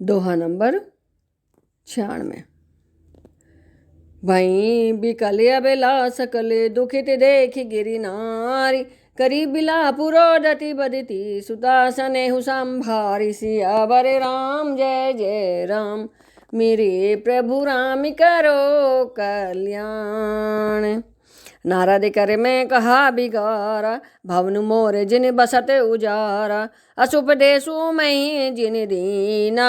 दोहा number 96। वहीं बिकल Abela सकल दुखित देख गिरी नारी, करी बिला पुरोदति बदती सुतासने हुसंभारी। सियावर राम जय जय राम, मेरे प्रभु राम करो कल्याण। नारद कर में कहा बिगारा, भवन मोर जिन बसत उजारा। अशुभ देशु मही जिन दीना,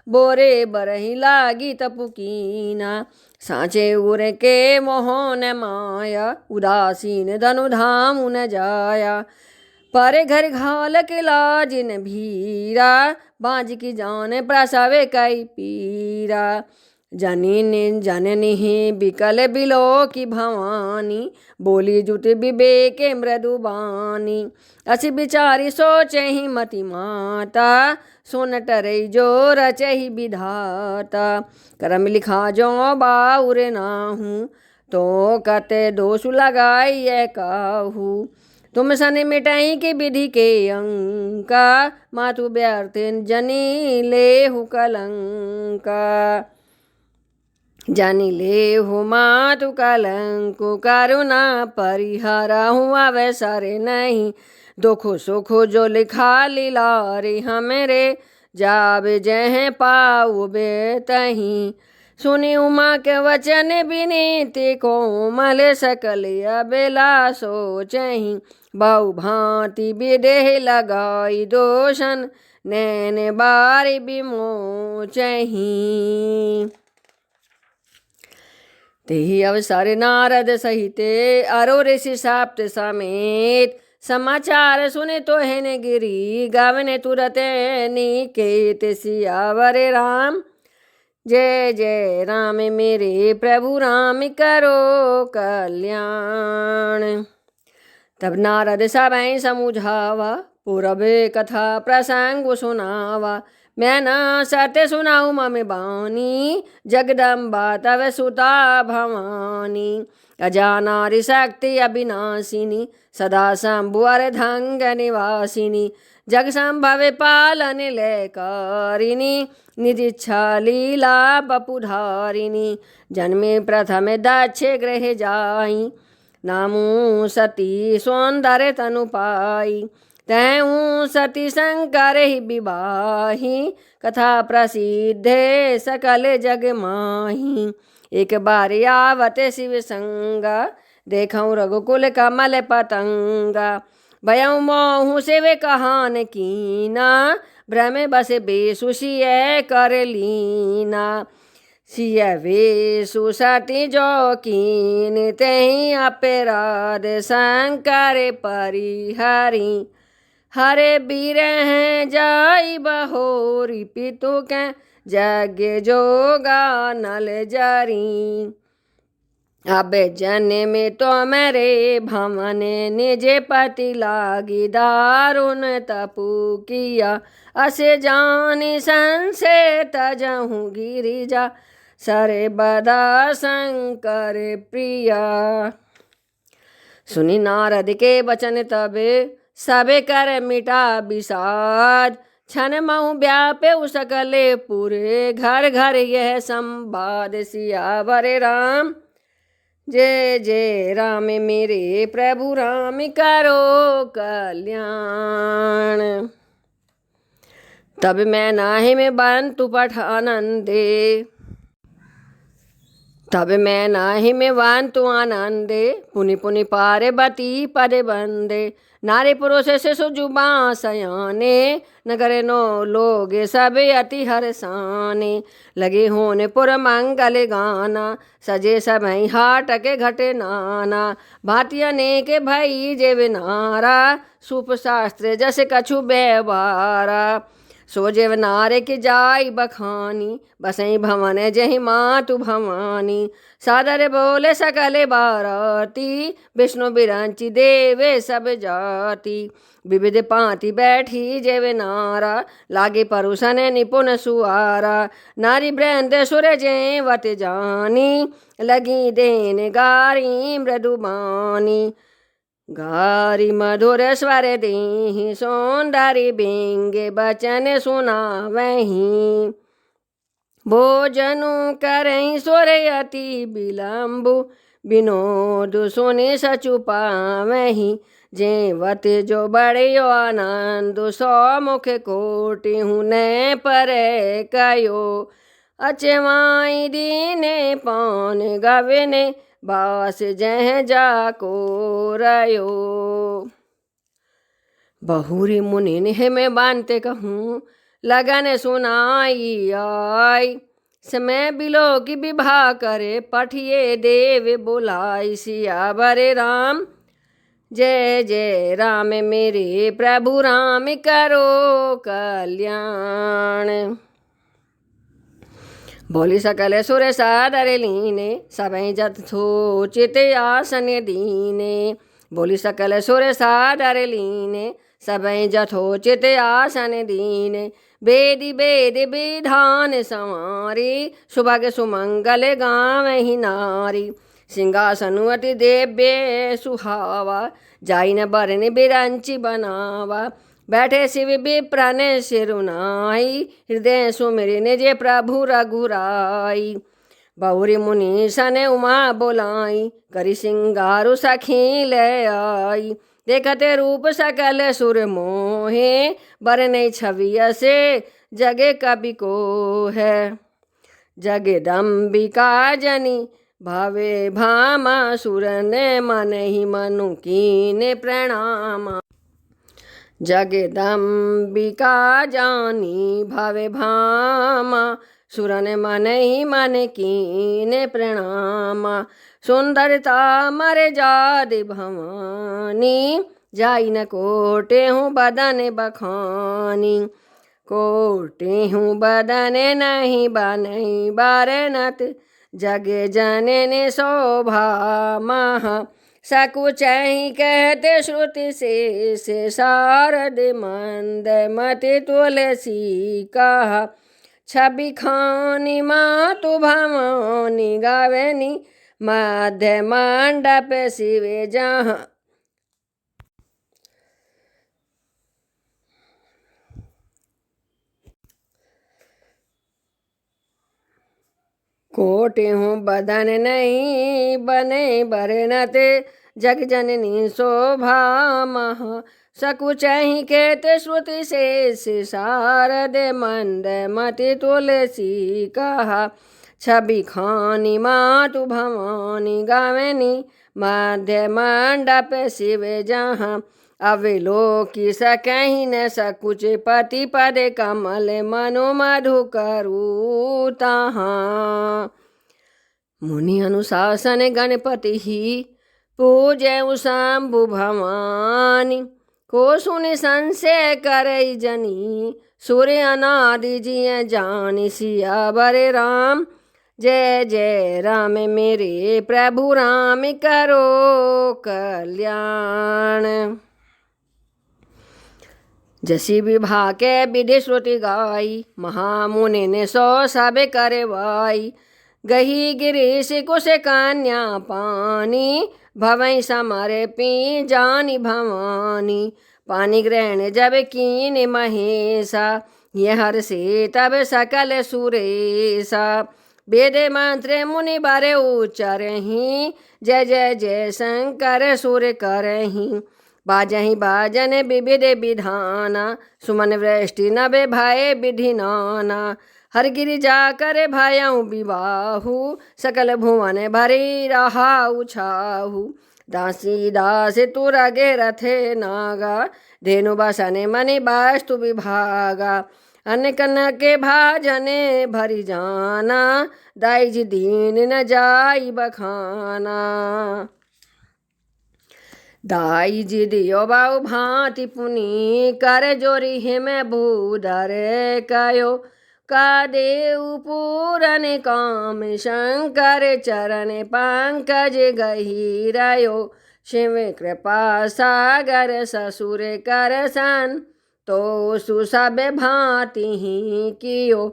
बोरे बरही लागी तपुकीना। साँचे उर के मोहन माया, उदासीन धनु धाम न जाया। पर घर घाल के लाजिन भीरा, बाज की जान प्रसवे कई पीरा। जननी बिकल बिलो की भवानी, बोली जुट विवेक मृदुबानी। असी बिचारी सोचे ही मति माता, सोन टरई जो रचहि विधाता। करम लिखा जो बाउर नाहू, तो कते दोष लगाई काहू। तुम सन मिटाई की विधि के अंका, मातु व्यर्थ जनी लेहु कलंका। जानी ले हो मातु कलंको, करुणा परिहरहु अवसर नहीं। दुखो सुखो जो लिखा लीलारे, हमरे जाब जह पाऊ बेतही। सुनी उमा के वचन विनीति, कोमल सकल अबेला सोचही। बहु भांति विदेह लगाई दोषन, नैन बारी विमोचही। तेहि अवसर नारद सहिते, अरो ऋषि साप्त समेत। समाचार सुने तो हेन गिरी, गावने तुरत निकेत। सियावर राम जय जय राम, मेरे प्रभु राम करो कल्याण। तब नारद सबई समुझावा, पूरब कथा प्रसंग सुनावा। मैं न सत्य सुनाऊ मम बानी, जगदम्बा तव सुता भवानी। अजानारि शक्ति अविनाशिनी, सदा शंभुअर धंग निवासिनी। जग संभव पालन लयकारिणी, निज इच्छा लीला बपुधारिणी। जन्मे प्रथम दक्ष गृह जाई, नामू सती सौंदर्य तनु पाई। तैहूँ सती शंकर ही विवाही, कथा प्रसिद्ध सकल जग माही। एक बार आवत शिव संगा, देखऊँ रघुकुल कमल पतंगा। भयऊ मोहु शिव कहान कीना, भ्रम बस बेसुषिय कर लीना। सिय वेशु सती जो कीन, तेहि अपराध शंकर परिहरी। हरे बीर हैं जाई बहोरी, पितु के यज्ञ जोगा नल जरी। अब जन्म तो मेरे भवन, निज पति लागी दारुण तपु किया। असे जानी संशय तजहूँ गिरिजा, सरे बदा शंकर प्रिया। सुनी नारद के वचन तब, सबे कर मिटा विषाद। क्षण महु व्यापे सकले पूरे, घर घर यह संवाद। सियावर राम जय जय राम, मेरे प्रभु राम करो कल्याण। तब मैं नाहि में बंतु पठानंदे, तब मैं नाहि में वांतु आनंदे। पुनि पुनि पार्वती पद बंदे, नारी पुरुष शिशु जुबा सयाने। नगर नो लोग सब अति हरसाने, लगे होने पुर मंगल गाना। सजे सबई हाट के घटे नाना, भांति अनेक भई जेव नारा। सूप शास्त्र जस कछु व्यवहारा, सो जेव नारे के जाई बखानी। बसई भवन जहि मातु भवानी, सादर बोले सकल बाराती। विष्णु बिरंची देवे सब जाति, विविध पांति बैठी जेव नारा। लागे परुषन निपुण सुआरा, नारी वृंद सुर जेवत जानी। लगी देन गारी मृदुबानी, गारी मधुर स्वर देहि। सौंदर्य बेंगे बचन सुनावहीं, भोजनु करई सोरे अति विलम्बु विनोद सुनि सचु पावहि जेवत जो बड़ियो आनंद सौ मुख कोटि हुने परे कयो अचवाई दीने पान गवने बास जह जाको रयो। बहुरी मुनि ने मैं बांधते कहूँ लगन सुनाई आई समय बिलो की विवाह करे पठिए देव बुलाई सियावर राम जय जय राम मेरे प्रभु राम करो कल्याण। बोली सकल सुर सादर लीने सबई जथोचित आसन दीने बोली सकल सुर सादर लीने सबई जथोचित आसन दीने वेदी वेद विधान संवारी सुभग सुमंगल गाँव ही नारी सिंहासन अति देव्य सुहावा जाई न बरन बिरंची बनावा बैठे शिव विप्रन सिरुनाई हृदय सुमिरन जे प्रभु रघुराई बहुरी मुनि सन उमा बोलाई करी सिंगारु सखी ले आई देखते रूप सकल सुर मोहे बरन छवि से जगे कवि को है जगदम्बिका जनी भावे भामा सुरन मन ही मनु कीने प्रणाम जगदम्बिका जानी भावे भामा सुरन मन ही मन कीने प्रणाम सुंदरता मर जाद भवानी जाई न कोटे हूँ बदन बखानी कोटे हूँ बदन नहीं बनई बारनत जग जननी शोभा महा सकुचहि कहते श्रुति से शारद मंद मति तुलसी कहा छवि खानी मातु भवानी गावेनी मध्य मंडप शिवे जहाँ कोटि हूँ बदन नहीं बने बरनत जग जननी शोभा महा सकुचहि केत श्रुति से शारद मंद मति तुलसी कहा छवि खानी मातु भवानी गावनी मध्य मंडप शिव जहाँ अविलोकी सकहि न सकुच पति पद कमल मनु मधु करू तहाँ मुनि अनुशासन गणपति ही पूजे शंभु भवानी को सुनि संशय करई जनी सूर्य अनादि जिय जानी सियावर राम जय जय राम मेरे प्रभु राम करो कल्याण। जसी विवाह के विधि श्रुति गाई महामुनि ने सो सब करवाई गही गिरीश कुश कन्या पानी भवई समर पी जानी भवानी पानी ग्रहण जब कीन महेशा ये हर से तब सकल सुरेशा वेद मंत्र मुनि बारे उच्चरहि जय जय जय शंकर सुर करहि बाजहि बाजन विविध विधाना सुमन वृष्टि नभे भय विधि नाना हर गिरि जाकर भयऊ विवाहु सकल भुवन भरी रहाउ छाहु दासी दास तुरगे रथे नागा धेनु बसने मनि वास्तु विभागा अन्न कन्न के भाजने भरी जाना दाइज दीन न जाई बखाना दाई जी दियो बाऊ भांति पुनि कर जोरी हिम भूधर कयो का देव पूरन काम शंकर चरण पंकज गहिरयो शिव कृपा सागर ससुर कर सन तो सुसब भांति ही कियो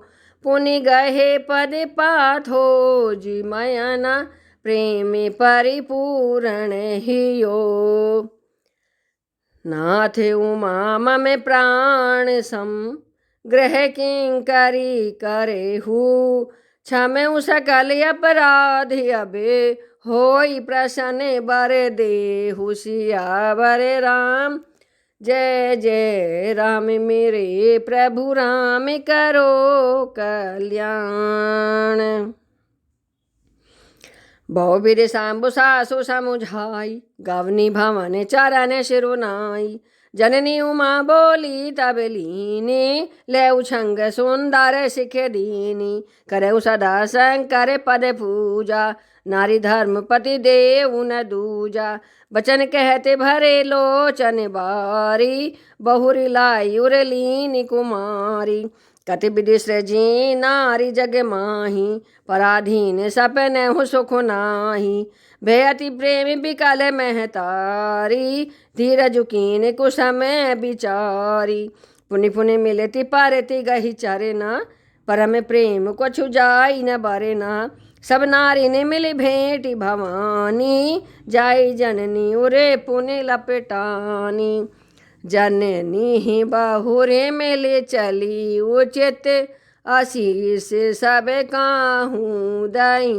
पुनि गहे पद पाथो जी मयना प्रेमी परिपूर्ण हियो नाथ उमा मम प्राण सम गृह किंकरी करेहु क्षमेउ सकल अपराध अबे होई प्रसन्न बर देहु सियावर राम जय जय राम मेरे प्रभु राम करो कल्याण। बहुविध सांबु सासु समुझाई गवनी भवन चरण शिरुनाई जननी उमा बोली तब लीनी लेउ छंग सुंदर सिख दीनी करऊ सदा शंकर पद पूजा नारी धर्म पति देव न दूजा बचन कहते भरे लोचन बारी बहुरी लाई उरलीनी कुमारी कति विधि सृजी नारी जग माही पराधीन सपने हु सुख नाही बेअति प्रेमी बिकल महतारी धीरज कीन कुसम बिचारी पुनि पुनि मिलती पारती गही चरना परम प्रेम को छुजाई न बरना सब नारी ने मिली भेंटी भवानी जाई जननी उरे पुनि लपेटानी जननी ही बहुरे मेले चली उचित आशीष सब काहूँ दई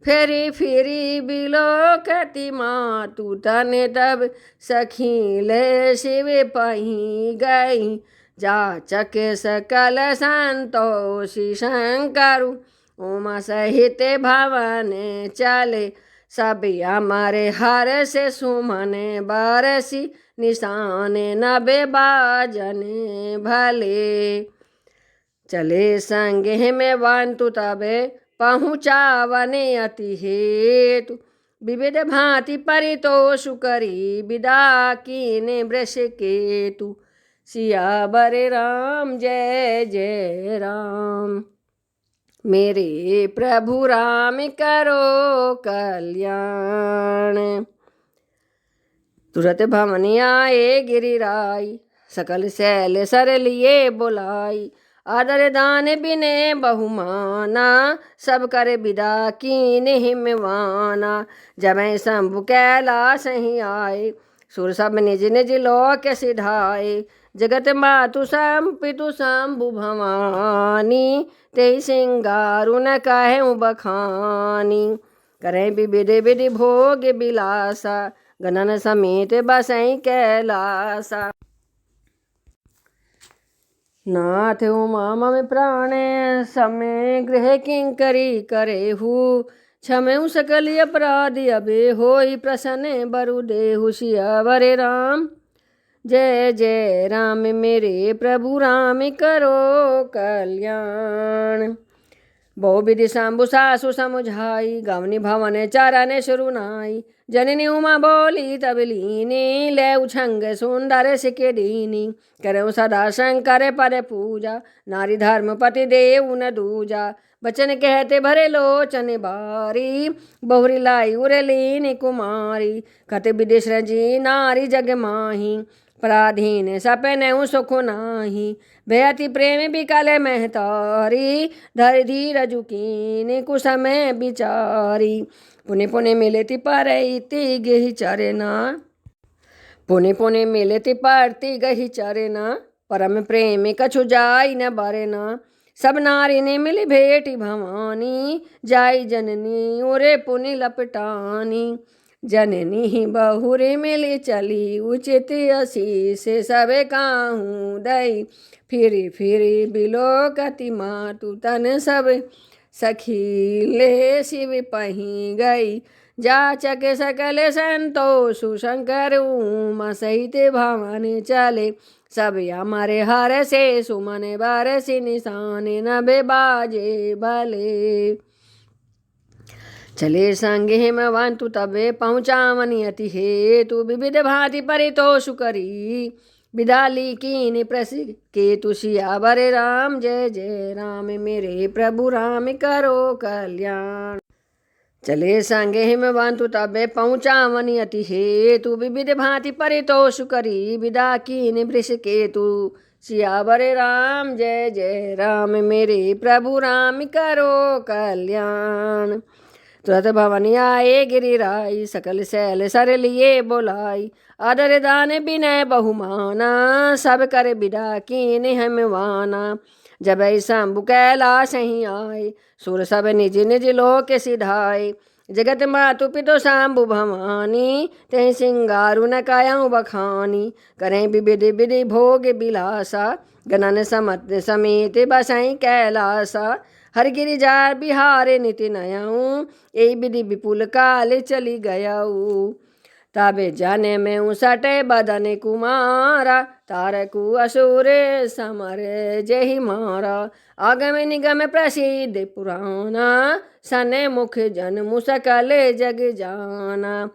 फेरी फिरी बिलोकती मातु तन तब सखील शिव पही गई जाचक सकल संतोषी शंकरु उमा सहित भवन चले सब हमारे हर से सुमन बरसी निशान नबे बाजन भले चले संगे में वंतु तबे पहुँचावने अति हेतु विविध भांति परितोषु करी विदा कीने वृष केतु सियावर राम जय जय राम मेरे प्रभु राम करो कल्याण। तुरत भवनी आए गिरिराई सकल शैल सर लिए बुलाई आदर दान बिने बहुमाना सब कर विदा कीन हिमवाना जब शंभु कैलाश ही आए सुर सब निज निज लोक सिधाए जगत मातु पितु शंभु भवानी ते सिंगारु न कहे बखानी करें विविध विधि भोग बिलासा गणन समेत बसई कैलासा नाथ उमा मम प्राण समय गृह किंकरी करेहु क्षमेउ सकल अपराध अबे होई प्रसन्न बरु देहु सियावर राम जय जय राम मेरे प्रभु राम करो कल्याण। बहुविधि शंभु सासु समुझाई गवनी भवन चरण शुरुनाई जननी उमा बोली तब लीनी ले छंग सुंदर सिके दीनी करऊ सदा शंकर पद पूजा नारी धर्म पति देव न दूजा बचन कहते भरे लोचन बारी बहुरी लाई उरलीनी कुमारी कति विधि सृजी नारी जग माही पराधीन सपने सुख नाही बेअति प्रेम बिकल महतारी धर धीरज कीन कुसम बिचारी पुनि पुनि मिलती परती गही चरना पुनि पुनि मिलती परती गही चरना परम प्रेम कछु जाई न बरना सब नारी ने मिली भेटी भवानी जाई जननी उरे पुनि लपटानी जननी बहुरे मिली चली उचित आशीष सब काहूँ दई फिरी फिरी बिलोकती मातु तन सब सखीले शिव पही गई जाचक सकल संतोषु शंकर उमा सहित भवन चले सब हमारे हर से सुमन बरसी निशान नबे बाजे भले चले संगे हिमवंतु तबे पहुँचावनी अति हेतु विविध भांति परितोषु करी विदाली कीन प्रस केतु सियावर राम जय जय राम मेरे प्रभु राम करो कल्याण। चले संगे हिमवंतु तबे पहुँचावनी अति हेतु विविध भांति परितोषु करी विदा कीन वृष केतु सियावर राम जय जय राम मेरे प्रभु राम करो कल्याण। तुरत भवन आए गिरिराई, सकल शैल सर लिए बोलाई। आदर दान विनय बहुमाना, सब कर बिदा कीन हम वाना। जब शंभु कैलाश ही आए, सुर सब निज निज लोक सिधाए। जगत मातु पितु शंभु भवानी, तहि सिंगारु न कायऊ बखानी। करें विविधि विधि भोग बिलासा, गणन समत समेत बसई कैलासा। हर गिरिजा बिहारे निति नयऊ, यही विधि विपुल काल चली गयऊ। ताबे जाने में सटे बदन कुमारा, तारकु असुर समर जहि मारा। आगम निगम प्रसिद्ध पुराना, सने मुख जन मुसकल जग जाना।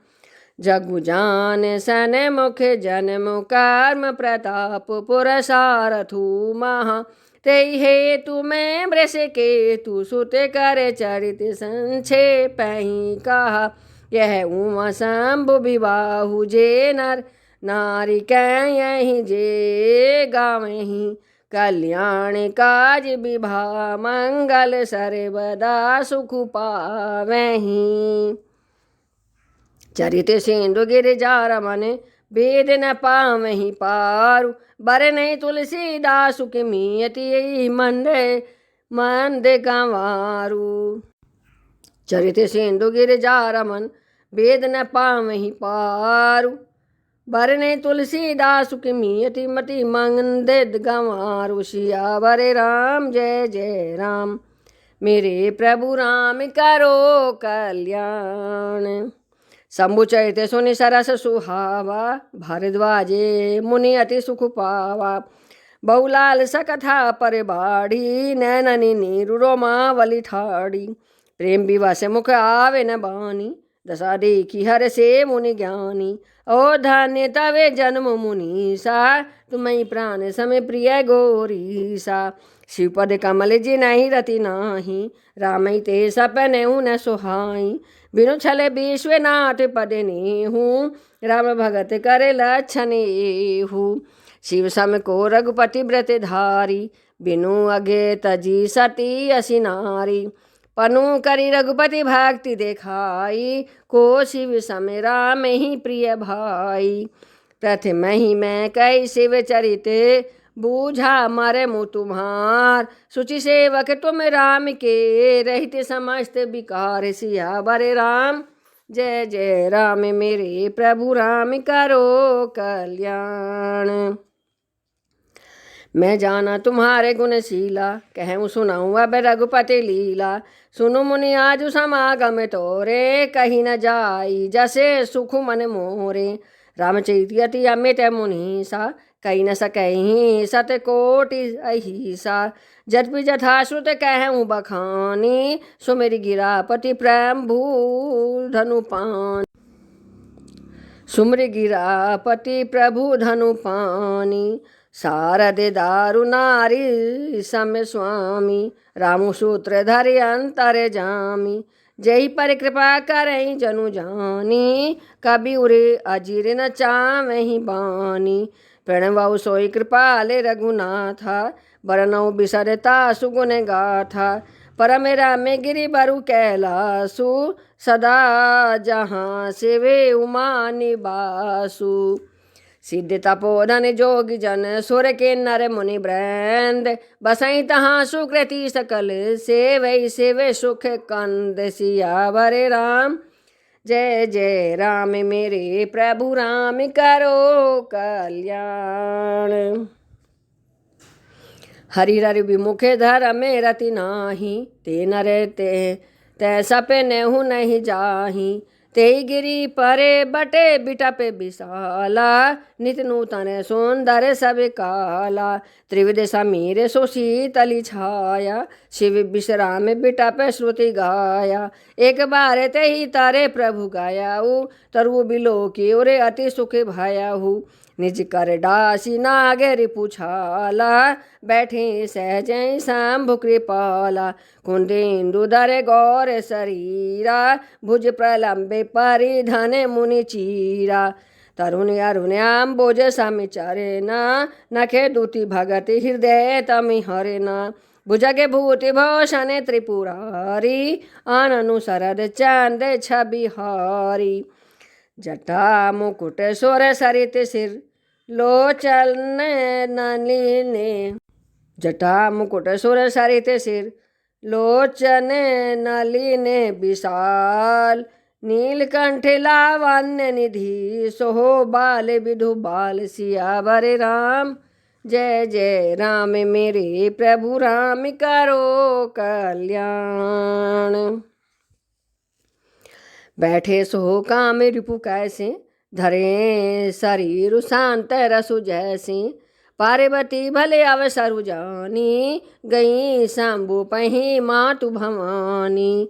जगु जान सन मुख जन मुकर्म प्रताप पुरसारथु महा। तेहि हेतु मैं वृष के तु सुत कर चरित संक्षेप ही कहा। यह उमा शंभु विबाहु जे नर नारी कहीं जे गावहीं। कल्याण काज विभा मंगल सर्वदा सुख पावहीं। चरित सिंधु गिरिजा रमन, वेद न पावहीं पारु। बर नहीं तुलसीदास के मियति मंद गंवारू। चरित सिंधु गिरिजा रमन, वेद न पावहीं पारु। बर ने तुलसीदास की मियति मति मंद गंवारू। सियावर राम जय जय राम, मेरे प्रभु राम करो कल्याण। शंभु चरित सुनि सरस सुहावा, भारद्वाजे मुनि अति सुख पावा। बहुलाल सकथा पर बाढ़ी, नैननी नीरु रोमावली ठाड़ी। प्रेम विवाह से मुख आवे न बानी, दशा देखी हर से मुनि ज्ञानी। ओ धन्य तवे जन्म मुनीसा, तुम्हें प्राण समय प्रिय गौरीसा। शिवपद कमल जी नहीं रति नाही, रामई ते सपने न सुहाई। बिनु छले विश्वनाथ पद नेहू, राम भगत करे लक्षण एहू। शिव सम को रघुपति व्रत धारी, बिनु अगे तजी सती असी नारी। पनु करी रघुपति भक्ति देखाई, को शिव सम राम ही प्रिय भाई। प्रथम ही मैं कई शिव चरित, बूझा मारे मुँह तुम्हार। सुचि सेवक तुम राम के, रहित समस्त विकार। सियावर राम जय जय राम, मेरे प्रभु राम करो कल्याण। मैं जाना तुम्हारे गुणशीला, कहूँ सुनाऊँ अब रघुपति लीला। सुनु मुनि आजु समागम तोरे, कहीं न जाई जसे सुख मन मोरे। रामचरित अति अमित मुनीसा, कही न सकहीं सतकोटि अहिसा। जद्पि जथाश्रुत कहूँ बखानी, सुमेरि गिरापति प्रभु धनुपान। सुमरि गिरापति प्रभु धनुपानी। शारद दारु नारी सम स्वामी, रामु सूत्र धरि अंतर जामी। जही पर कृपा करई जनु जानी, कबि उरे अजीर न चावहि बानी। प्रणवउ सोई कृपाल रघुनाथा, बरनऊ बिसरता सुगुण गाथा। परम रामे गिरि बरु कैलासु, सदा जहाँ सेवे उमा निवासु। सिद्ध तपोधन जोगी जन सुर के नर मुनि वृंद, बसई तहाँ सुकृति सकल सेवै सेवे सुख कंद। सियावर राम जय जय राम, मेरे प्रभु राम करो कल्याण। हरि हरि विमुख धर में रति नाही, ते नर ते सपने हूँ नहीं जाही। ते गिरी परे बटे बिटप विशाला, नित नूतन सुंदर सब काला। त्रिविध समीर सो शीतली छाया, शिव विश्राम बिटप श्रुति गाया। एक बार ते ही तारे प्रभु गायाऊ, तरु बिलो की ओरे अति सुख भयाहू। निज कर डासी नागेरि पुछाला, बैठे सहज शंभु कृपाला। कुंदेन्दु धर गौर शरीरा, भुज प्रलंबे परिधन मुनि चीरा। तरुण अरुण अम्बुज सम चरेना, नखे दुति भगति हृदय तमि हरेना। भुजगे भूति भूषण त्रिपुरारी, आननु शरद चांद छबिहारी। जटा मुकुट सुर सरित सिर, लोचन नलिने। जटा मुकुट सुर सरित सिर, लोचन नलिने विशाल। नीलकंठ लावण्य निधि, सोहो बाल विधु बाल। सियावर राम जय जय राम, मेरे प्रभु राम करो कल्याण। बैठे सो काम रिपु कैसे, धरे शरीर शांत रसु जैसी। पार्वती भले अवसरु जानी, गई शंभु पही मातु भवानी।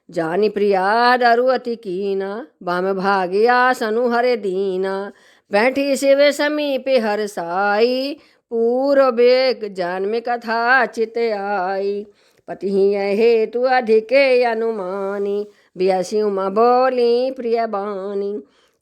जानी प्रिया दरु अति कीना, बाम भागी आसनु हरे दीना। बैठी शिव समीपे हर साई, पूर्व बेग जन्म कथा चित आई। पति हेतु अधिक अनुमानी, बियासी उमा बोली प्रिय बानी।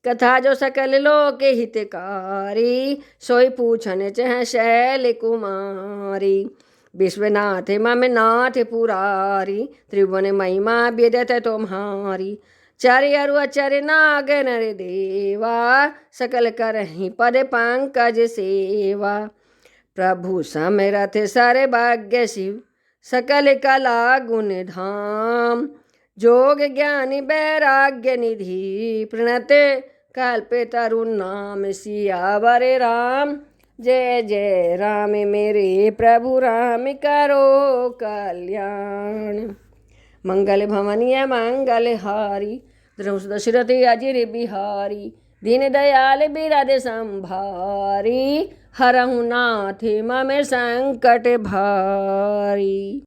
कथा जो सकल लोक हितकारी, सोई पूछन चह शैल कुमारी। विश्वनाथ मम नाथ पुरारी, त्रिभुवन महिमा विदत तुम्हारी। चर अरु अचर नाग नर देवा, सकल करहि पद पंकज सेवा। प्रभु समरथ सर्वज्ञ शिव, सकल कला गुण धाम। जोग ज्ञानी वैराग्य निधि, प्रणत कल्पे तरुण नाम। सियावर राम जय जय राम, मेरे प्रभु राम करो कल्याण। मंगल भवनीय मंगल हारी, दशरथ अजिर बिहारी। दीन दयाल बिरद संभारी, हरहु नाथ मम संकट भारी।